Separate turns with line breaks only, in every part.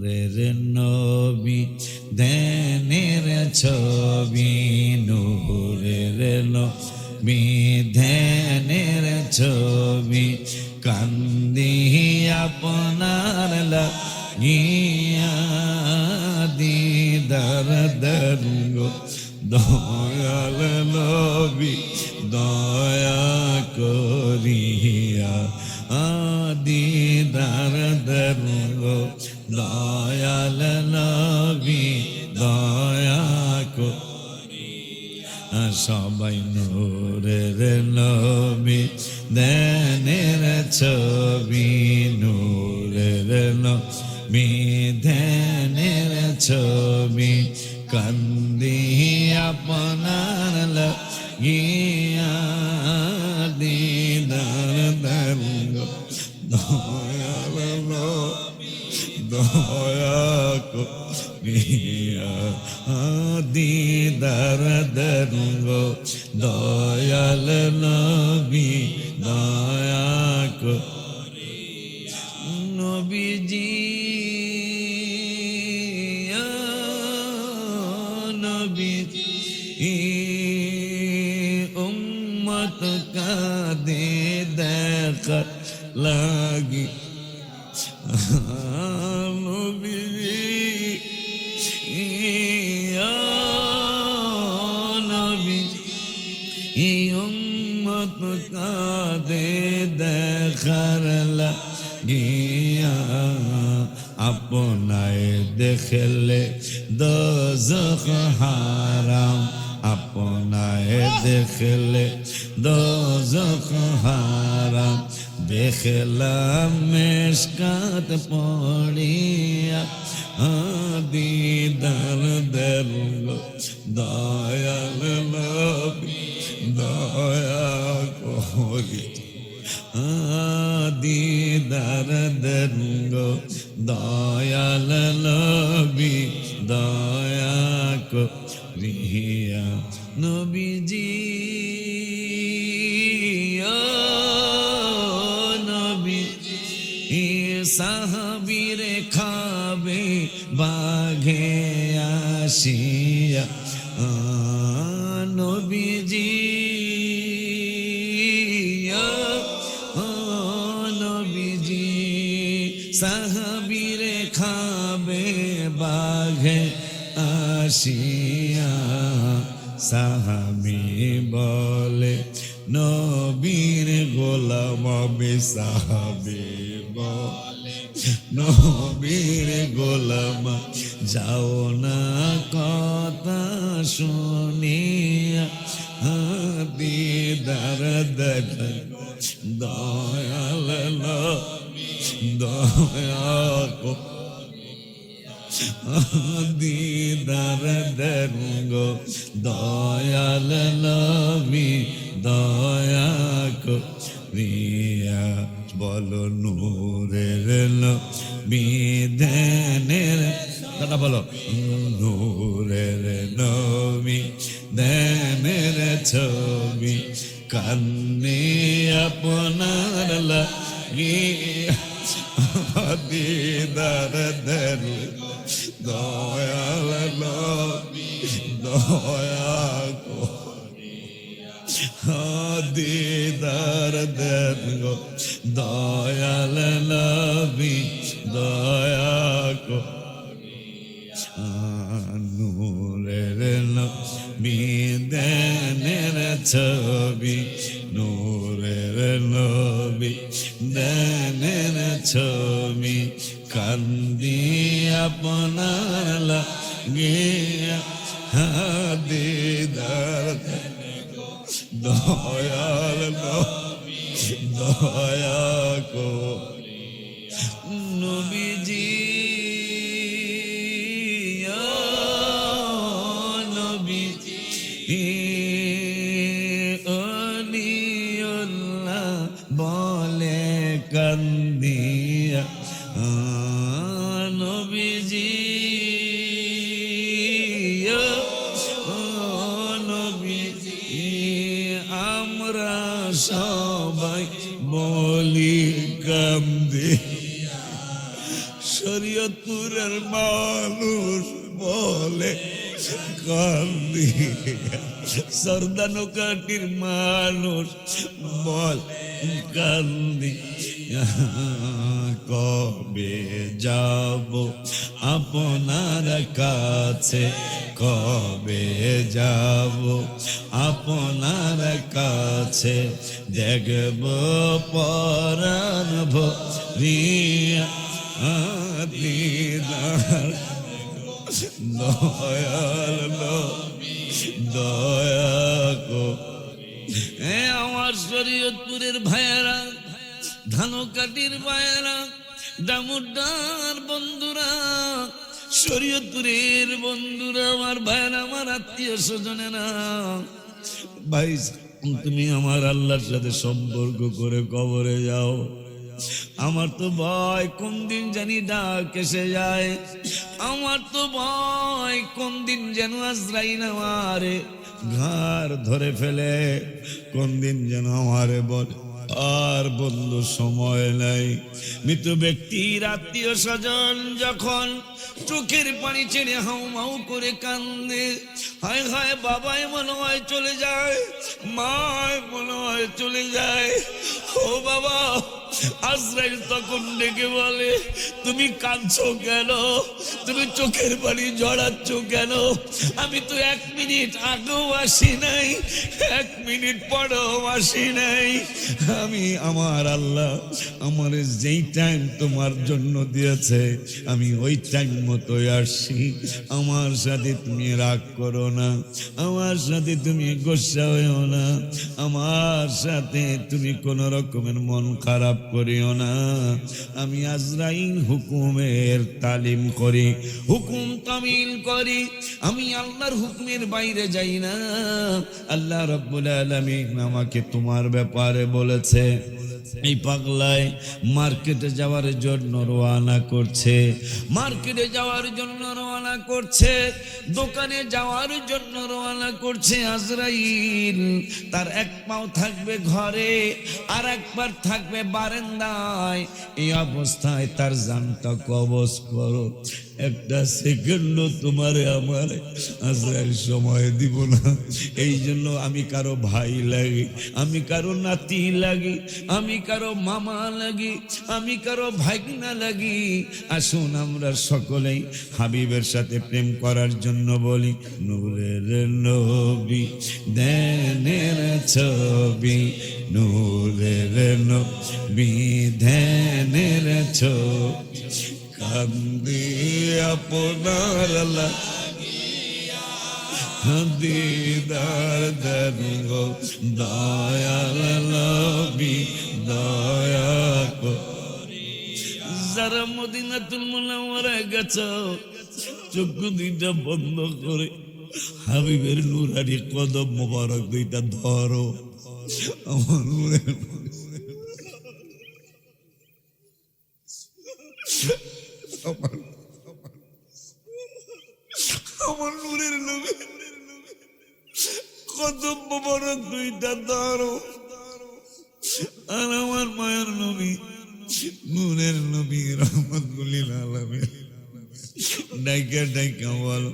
নূরের নবী ধ্যানের ছবি, নূরের নবী ধ্যানের ছবি, কান্দি আপনার লাগিয়া দিদার দরগো দয়াল নবী দয়া করিয়া, দিদার দরগো দয়াল নবী দয়া করিয়া। সবাই নূরের নবী ধ্যানের ছবি, নূরের নবী ধ্যানের ছবি, কান্দি আপনার লাগিয়া দিদার দরগো দয়াল নবী দয়া করিয়া, দিদার দরগো দয়াল নবী দয়া করিয়া। নবীজি নবীজি উম্মত কাঁদে দেখা লাগি, নবীজি নবীজি উম্মত কাঁদে দেখার লাগিয়া, আপনায় দেখলে দোজখ হারাম, আপনায় দেখলে দোজখ হারাম, দেখলাম মেশকাত পড়িয়া, দিদার দরগো দয়াল নবী দয়া করিয়া, দিদার দরগো দয়াল নবী দয়া করিয়া। নবীজি নবীজি সাহাবীরে খাবে বাঘে আসিয়া, নবীজি নবীজি সাহাবীরে খাবে বাঘে আসিয়া, সাহাবী বলে নবীর গোলাম আমি, সাহাবী বলে নবীর গোলাম, যাও না কথা শুনিয়া, দিদার দরগো দয়াল নবী দয়া করিয়া, দিদার দরগো দয়াল নবী দয়া করিয়া। বলো নূরের নবী ধ্যানের কথা বলো, নূরের নবী ধ্যানের ছবি, কান্দি আপনার লাগিয়া, দিদার দরগো দয়াল নবী দয়া করিয়া, দিদার দরগো দয়াল নবী দয়া করিয়া। নূরের নবী ধ্যানের ছবি, নূরের নবী ধ্যানের ছবি, কান্দি আপনার লাগিয়া, দিদার দয়াল নবী দয়া করিয়া। নবীজি নবীজি অলিউল্লাহ বলে কান্দিয়া, নবীজি নবীজি আমরা সবাই বলি কান্দিয়া, শরীয়ত শরীয়তপুরের মানুষ বলে কান্দি, সরদানুকাটির মানুষ বল কান্দি। কবে যাব আপনার কাছে, কবে যাব আপনার কাছে, দেখব পরাণ ভরিয়া দিদার দয়াল দয়া কো। আমার শরীয়তপুরের ভাইয়েরা, ধানুকাটির ভাইয়েরা, ডামুড্ডার বন্ধুরা, শরীয়তপুরের বন্ধুরা, আমার ভাইয়েরা, আমার আত্মীয় স্বজনেরা, ভাই তুমি আমার আল্লাহর সাথে সম্পর্ক করে কবরে যাও। আমার তো ভয় কোন দিন জানি ডাক এসে যায়, আমার তো ভয় কোন দিন যেন আজরাইল আমারে ঘাড় ধরে ফেলে, কোন দিন যেন আমারে বলে আর বন্ধু সময় নাই। মৃত ব্যক্তির আত্মীয় স্বজন যখন চোখের পানি ছেড়ে হাউ মাউ করে কান্দে, হায় হায় বাবাই মনে হয় চলে যায়, মায় মনে হয় চলে যায়, ও বাবা। আজরাইল তখন ডেকে বলে, তুমি কাঁদছো কেন, তুমি চোখের পানি জড়াচ্ছ কেন? আমি তো 1 মিনিট আগেও আসি নাই, 1 মিনিট পরেও আসি নাই। আমি আমার আল্লাহ আমার যেই টাইম তোমার জন্য দিয়েছে আমি ওই টাইম মতোই আসছি। আমার সাথে তুমি রাগ করো না, আমার সাথে তুমি গোসা হইও না, আমার সাথে তুমি কোন রকমের মন খারাপ করিও না। আমি আজরাইল হুকুমের তালিম করি, হুকুম তামিল করি, আমি আল্লাহর হুকুমের বাইরে যাই না। আল্লাহ রাব্বুল আলামিন আমাকে তোমার ব্যাপারে বলেছে, এই পাগলায় মার্কেটে যাওয়ার জন্য রওনা করছে, মার্কেটে যাওয়ার জন্য রওনা করছে, দোকানে যাওয়ার জন্য রওনা করছে। আজরাইল তার 1 পাও থাকবে ঘরে, আর 1 পা থাকবে বারান্দায়। এই অবস্থায় তার জানটা কবজ করো, 1টা সেকেন্ড তোমারে আমার আজরাইল সময় দিব না। এই জন্য আমি কারো ভাই লাগি, আমি কারো নাতি লাগি, আমি কারো মামা লাগি, আমি কারো ভাগনা লাগি। আসুন আমরা সকলেই হাবিবের সাথে প্রেম করার জন্য বলি, নূরের নবী ধ্যানের ছবি, নূরের নবী ধ্যানের ছবি, কান্দি আপনার লাগিয়া দিদার দেন গো দয়াল নবী দয়া করিয়া। যারা মদিনাতুল মুনাওয়ারায় গেছো চক্ষু 2টা বন্ধ করে হাবিবের নুরানি কদম মোবারক 2টা ধরো। আমার নূরের আমার নূরের নবী কদম মোবারক 2টা ধরো। আর আমার মায়ের নবী নূরের নবী রাহমাতুল লিল আলামিন ডাইকা ডাইকা বল,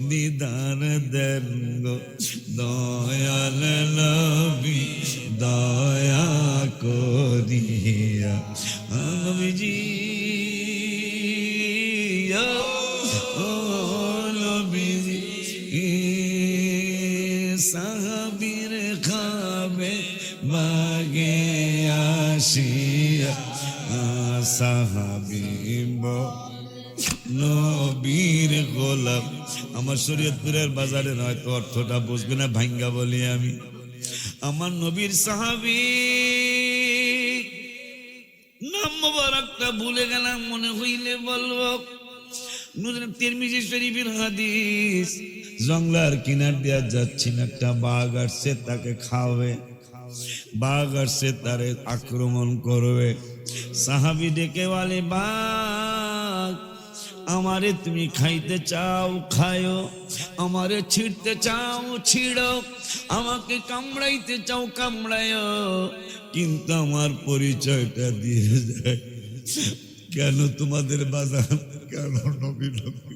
দিদার দেন গো দয়াল নবী দয়া করিয়া। নবীজি ও নবীজি সাহাবীর খাবে বাগে আসিয়া, সাহাবী নবীর গোলাম। আমার শরীয়তপুরের বাজারে হয়তো অর্থটা বুঝবে না, ভাঙ্গা বলি আমি। আমার নবীর সাহাবী নাম মোবারকটা ভুলে গেলাম, মনে হইলে বলবো। তিরমিজি শরীফের হাদিস, জঙ্গলার কিনার দিয়া যাচ্ছেন, একটা বাঘ আসছে তাকে খাওয়াবে, বাঘ আসছে তারে আক্রমণ করবে। সাহাবী ডেকে বলে, বাঘ আমারে তুমি খাইতে চাও খায়ো, আমারে ছিঁড়তে চাও ছিঁড়ো, আমাকে কামড়াইতে চাও কামড়ায়ো, কিন্তু আমার পরিচয়টা দিয়ে যায়। কেন তোমাদের বাজান কেন নবী নবী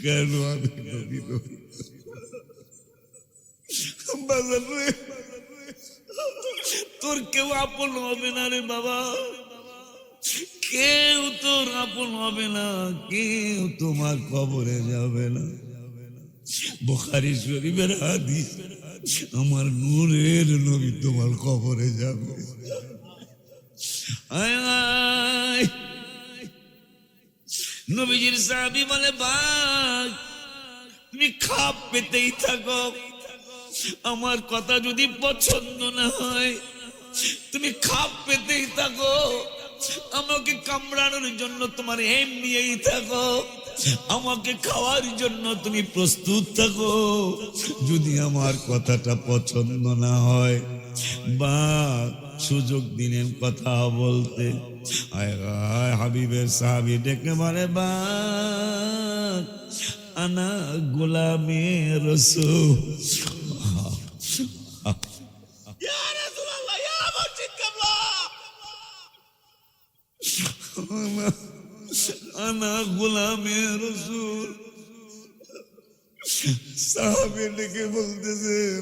কেন আমি নবী নবী বাজান রে, তোর কেউ আপন হবে না রে বাবা, কেউ তোর আপন হবে না, কেউ তোমার কবরে যাবে না। বুখারী শরীফের হাদিস, আমার নূরের নবী তোমার কবরে যাবে। আয় আয়, নবীজির সাহাবী বলে ভাই তুমি খাপ পেতেই থাকো, আমার কথা যদি পছন্দ না হয় তুমি খাপ পেতেই থাকো, আমাকে কামড়ানোর জন্য তোমার এম নিয়েই থাকো, আমাকে খাওয়ার জন্য তুমি প্রস্তুত থাকো। যদি আমার কথাটা পছন্দ না হয় বা সুযোগ দিলেন কথা বলতে, আয় আয় হাবিবের সাহাবী ডেকে বলে বা আনা গোলামে রাসূল, আনা গোলামে রাসূল। সাহাবী ডেকে বলতেছেন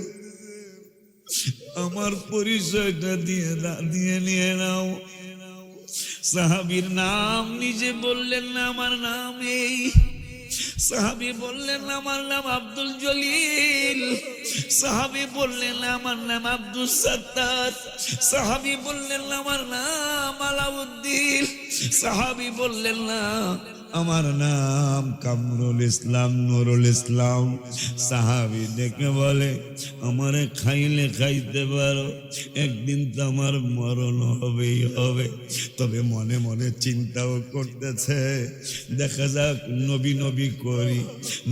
আমার পরিচয়টা দিয়ে নিয়ে নাও। সাহাবীর নাম নিজে বললেন না, আমার নাম এই। সাহাবী বললেন আমার নাম আব্দুল জলিল, সাহাবী বললেন আমার নাম আব্দুল সাত্তার, সাহাবী বললেন আমার নাম আলাউদ্দিন, সাহাবী বললেন না আমার নাম কামরুল ইসলাম, নুরুল ইসলাম। সাহাবী ডেকে বলে আমারে খাইলে খাইতে পারো, একদিন তো আমার মরণ হবেই হবে। তবে মনে মনে চিন্তাও করতেছে দেখা যাক নবী নবী করি,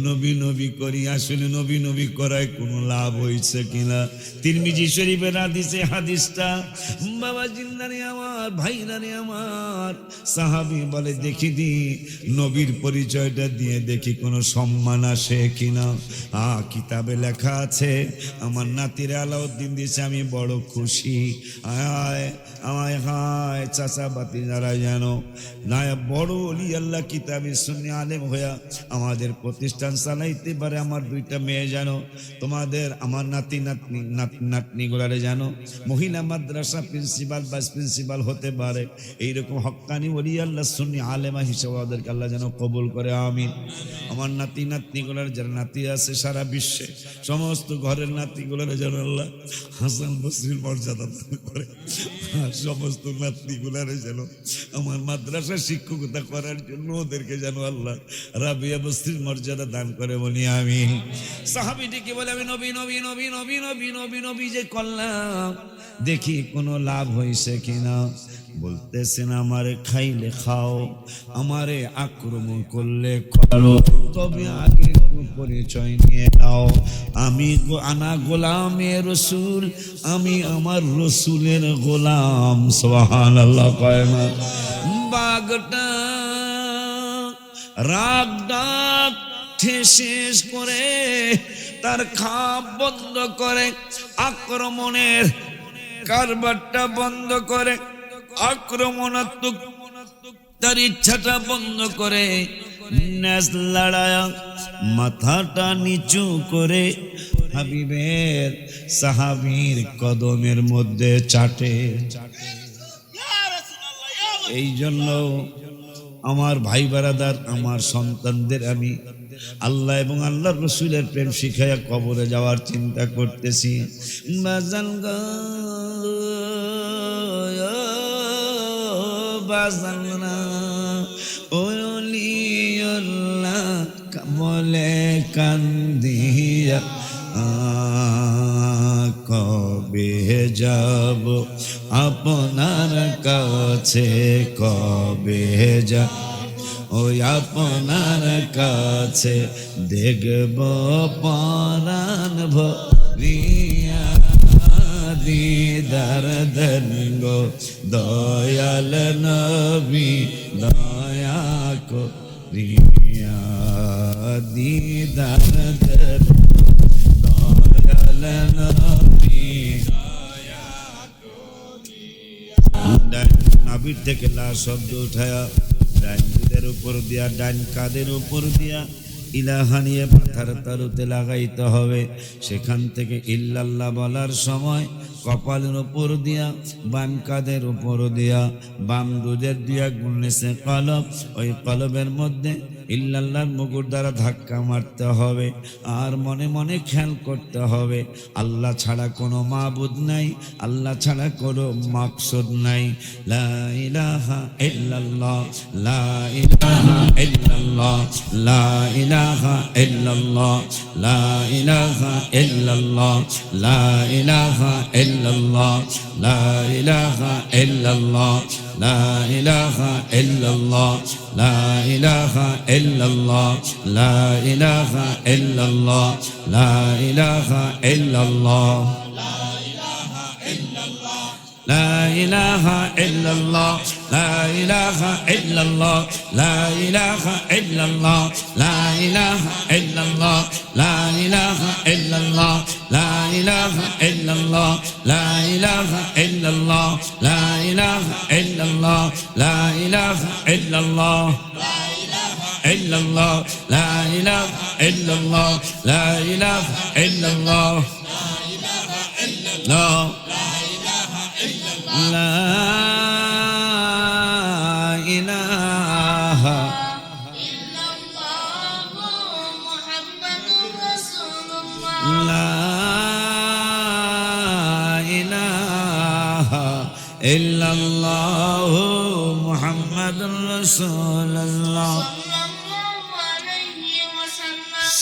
নবী নবী করি, আসলে নবী নবী করায় কোনো লাভ হয়েছে কিনা। তিরমিজি শরীফের হাদিসে হাদিসটা বাবা জিন্দারে আমার ভাইরারে আমার। সাহাবী বলে দেখি দি নবীর পরিচয়টা দিয়ে দেখি কোনো সম্মান আসে কিনা। কিতাবে লেখা আছে আমার নাতির আলাউদ্দিন দিয়েছে, আমি বড় খুশি। আয় আমায় হায় চাচা বাতি যারা যেন না বড় অলি আল্লাহ কিতাবে সুন্নি আলেম হইয়া আমাদের প্রতিষ্ঠান চালাইতে পারে। আমার দুইটা মেয়ে যেন তোমাদের আমার নাতি নাতনি নাতনিগুলারে যেন মহিলা মাদ্রাসা প্রিন্সিপাল ভাইস প্রিন্সিপাল হতে পারে। এইরকম হক্কানি অলি আল্লাহ সুন্নি আলেমা হিসেবে ওদেরকে আল্লাহ যেন কবুল করে, আমিন। আমার নাতি নাতনিগুলার যারা নাতি আছে সারা বিশ্বে সমস্ত ঘরের নাতিগুলার যেন আল্লাহ হাসান বসরির মর্যাদা দান করে। সমস্ত নাতনিগুলারে যেন আমার মাদ্রাসা শিক্ষকতা করার জন্য ওদেরকে যেন আল্লাহ রাবিয়া বসরির মর্যাদা দান করে, বলি আমিন। সাহাবীটিকে বলে আমি নবী নবী নবী নবী নবী নবী নবী যে করলাম দেখি কোনো লাভ হয়েছে কিনা। বলতেছেন আমারে খাইলে খাও, আমারে আক্রমণ করলে করো, তবে আগে পরিচয় নিয়ে নাও। আমি আনা গোলামে রসুল, আমি আমার রসুলের গোলাম। সুবহানাল্লাহ। কয় না বাগটা রাগ ডাক শেষ করে তার খাপ বন্ধ করে, আক্রমণের কারবারটা বন্ধ করে, আক্রমণাত্মক তার ইচ্ছাটা বন্ধ করে, নেজ লড়ায়া মাথাটা নিচু করে হাবিবের সাহাবীর কদমের মধ্যে চাটে। এই জন্য আমার ভাই বারাদার আমার সন্তানদের আমি আল্লাহ এবং আল্লাহর রসুলের প্রেম শিখাইয়া কবরে যাওয়ার চিন্তা করতেছি। বাজান গো বাজানা ওলিউল্লাহ বলে কান্দিয়া কবে যাব আপনার কাছে, কবে যাব ওই আপনার কাছে, দেখব পরাণ ভরিয়া দিদার দেন গো দয়াল নবী, দয়া করিয়া দিদার দেন দয়াল নবী। ডান নাভির থেকে লা শব্দ উঠায়া ডান দুধের উপর দিয়া ডান কাদের উপর দিয়া ইলাহা নিয়ে পাথার তালুতে লাগাইতে হবে। সেখান থেকে ইল্লাল্লাহ বলার সময় কপালের উপর দিয়া বাম কাদের উপর দিয়া বাম দুধের দিয়া গুনলেছে কলব, ওই কলবের মধ্যে ইল্লাল্লাহর মুকুট দ্বারা ধাক্কা মারতে হবে। আর মনে মনে খেয়াল করতে হবে আল্লাহ ছাড়া কোনো মাবুদ নাই, আল্লাহ ছাড়া কোনো মাকসুদ নাই। লা ইলাহা ইল্লাল্লাহ, লা ইলাহা ইল্লাল্লাহ, লা ইলাহা ইল্লাল্লাহ, লা ইলাহা ইল্লাল্লাহ, লা ইলাহা ইল্লাল্লাহ, লা ইলাহা ইল্লাল্লাহ, লা ইলাহা ইল্লাল্লাহ, লা ইলাহা ইল্লাল্লাহ, লা ইলাহা ইল্লাল্লাহ, লা ইলাহা ইল্লাল্লাহ, লা ইলাহা ইল্লাল্লাহ, লা ইলাহা ইল্লাল্লাহ, লা ইলাহা ইল্লাল্লাহ, লা ইলাহা ইল্লাল্লাহ, লা ইলাহা ইল্লাল্লাহ, লা ইলাহা ইল্লাল্লাহ, লা ইলাহা ইল্লাল্লাহ, লা ইলাহা ইল্লাল্লাহ, লা ইলাহা ইল্লাল্লাহ, illallah, la ilaha illallah, la ilaha illallah, la ilaha
Muhammadur Rasulullah,
la ilaha illallah Muhammadur Rasulullah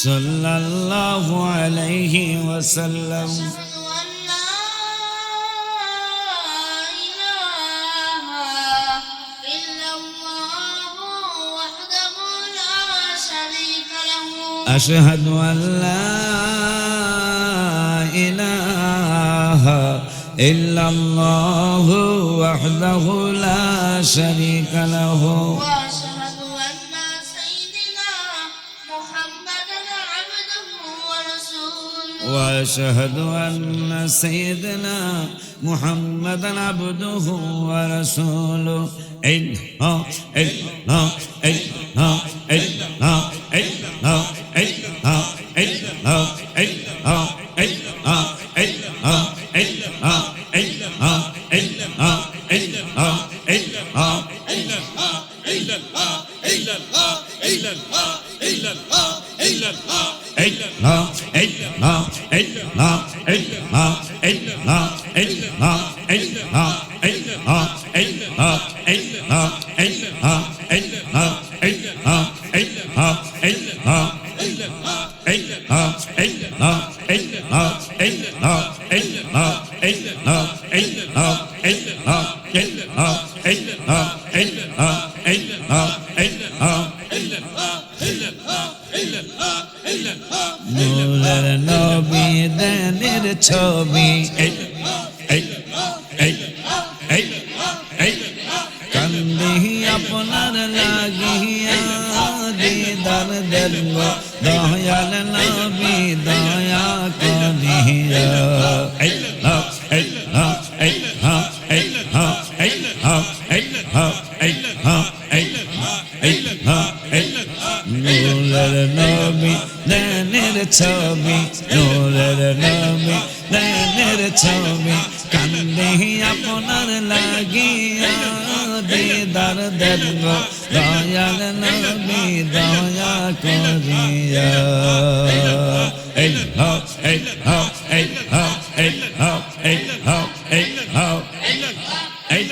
sallallahu alayhi wa sallam. أشهد أن لا إله إلا الله وحده لا شريك له
وأشهد أن سيدنا محمدا عبده ورسوله
وأشهد أن سيدنا محمدا عبده ورسوله إلا إلا إلا إلا إلا إلا إلا إلا إلا إلا إلا إلا إلا নূরের নবী দেনের ছবি কান্দি আপনার লাগিয়া দিদার দেন দয়াল নবী দয়া করিয়া নূরের নবী দেনের ছবি নূরের নবী দেনের ছবি কান্দে আপনার লাগিয়া দিদার দেন দয়াল নবী দয়া করিয়া এই হো এই হো এই হো এই হো এই হো এই হো এই এই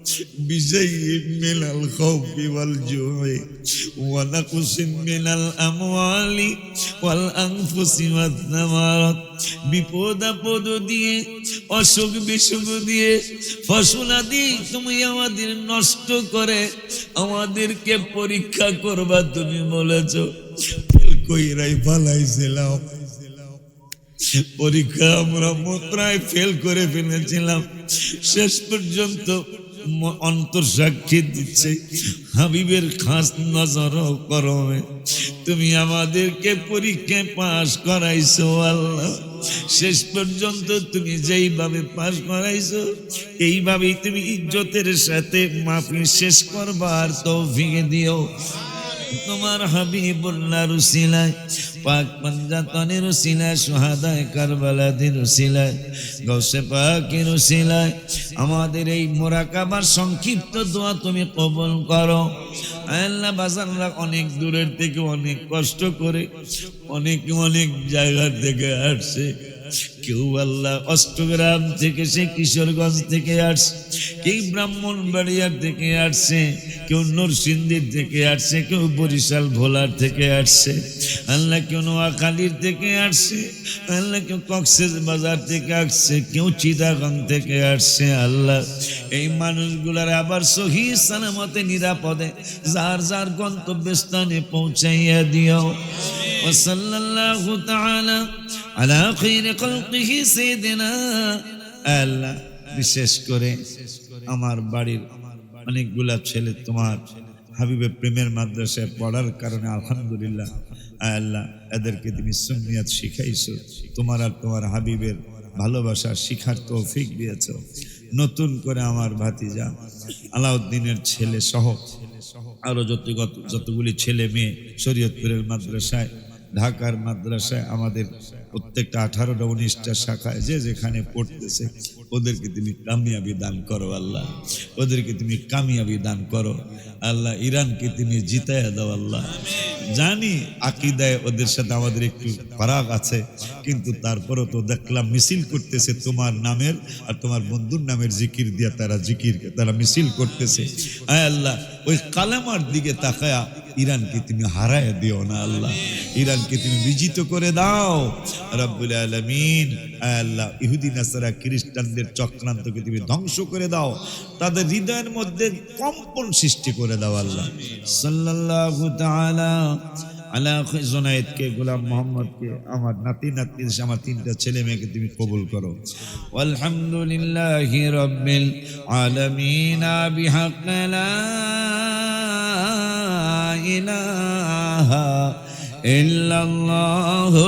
بشيء من الخوف والجوع ونقص من الأموال والأنفس والثمرات বিপদ আপদ দিয়ে অসুখ বিসুখ দিয়ে ফসলাদি তুমি আমাদের নষ্ট করে আমাদেরকে পরীক্ষা করবা তুমি বলেছো ফেল কইরাই ফালাইছিলাম পরীক্ষা আমরা প্রায় ফেল করে ফেলেছিলাম শেষ পর্যন্ত অন্তর সাক্ষী দিচ্ছে হাবিবের খাস নজর করমে তুমি আমাদেরকে পরীক্ষায় পাশ করাইছো আল্লাহ শেষ পর্যন্ত তুমি যেইভাবে পাশ করাইছো এইভাবেই তুমি ইজ্জতের সাথে মাহফিল শেষ করবার তৌফিক দিও তোমার হাবিবুল্লাহর উসিলায় পাক পাঞ্জাতনের উসিলায় সুহাদায়ে কারবালাদের উসিলায় গৌসে পাকের উসিলায় আমাদের এই মুরাকাবার সংক্ষিপ্ত দোয়া তুমি কবুল করো আল্লাহ বাজাররা অনেক দূরের থেকে অনেক কষ্ট করে অনেক জায়গা থেকে আসছে কেউ আল্লাহ অষ্টগ্রাম থেকে সে কিশোরগঞ্জ থেকে আসছে কেউ ব্রাহ্মণবাড়িয়ার থেকে আসছে কেউ নরসিংদীর থেকে আসছে কেউ বরিশাল ভোলার থেকে আসছে আল্লাহ কেউ নোয়াখালীর থেকে আসছে আল্লাহ কেউ কক্সেস বাজার থেকে আসছে কেউ চিটাগাং থেকে আসছে আল্লাহ এই মানুষগুলার আবার সহি সালামতে নিরাপদে যার যার গন্তব্যস্থানে পৌঁছাইয়া দিও ওয়া সাল্লাল্লাহু তাআলা আলা খায়রি খালকিহি সাইয়্যিদিনা আল্লাহ বিশেষ করে আমার বাড়ির অনেকগুলা ছেলে তোমার হাবিবের প্রেমের মাদ্রাসায় পড়ার কারণে আলহামদুলিল্লাহ আল্লাহ এদেরকে তুমি সুন্নিয়াত শিখাইছো তোমার আর তোমার হাবিবের ভালোবাসা শিখার তৌফিক দিয়েছো নতুন করে আমার ভাতিজা আলাউদ্দিনের ছেলে সহ আরো যতগুলি ছেলে মেয়ে শরীয়তপুরের মাদ্রাসায় ঢাকার মাদ্রাসায় আমাদের প্রত্যেকটা 18টা 19টা শাখায় যে যেখানে পড়তেছে ওদেরকে তুমি কামিয়াবি দান করো আল্লাহ ওদেরকে তুমি কামিয়াবি দান করো আল্লাহ ইরানকে তুমি জিতায়া দাও আল্লাহ জানি আকীদায় ওদের সাথে আমাদের একটু ফারাক আছে কিন্তু তারপরও তো দেখলাম মিছিল করতেছে তোমার নামের আর তোমার বন্ধুর নামের জিকির দিয়া তারা মিছিল করতেছে আয় আল্লাহ ওই কালেমার দিকে তাকায়া ইরানকে তুমি হারায় দিও না আল্লাহ ইরানকে তুমি বিজিত করে দাও রব্বুল আলামিন আয় আল্লাহ ইহুদি নাসারা খ্রিস্টানদের চক্রান্তকে তুমি ধ্বংস করে দাও তাদের হৃদয়ের মধ্যে কম্পন সৃষ্টি করে দাও আল্লাহ সাল্লাল্লাহু তাআলা আলা জুনায়েদকে গোলাম মোহাম্মদকে আমার নাতি আমার 3টা ছেলে মেয়েকে তুমি কবুল করো আলহামদুলিল্লাহি রাব্বিল আলামিন বিহাক্কি লা ইলাহা ইল্লাল্লাহু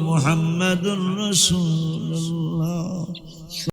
মুহাম্মাদুর রাসূলুল্লাহ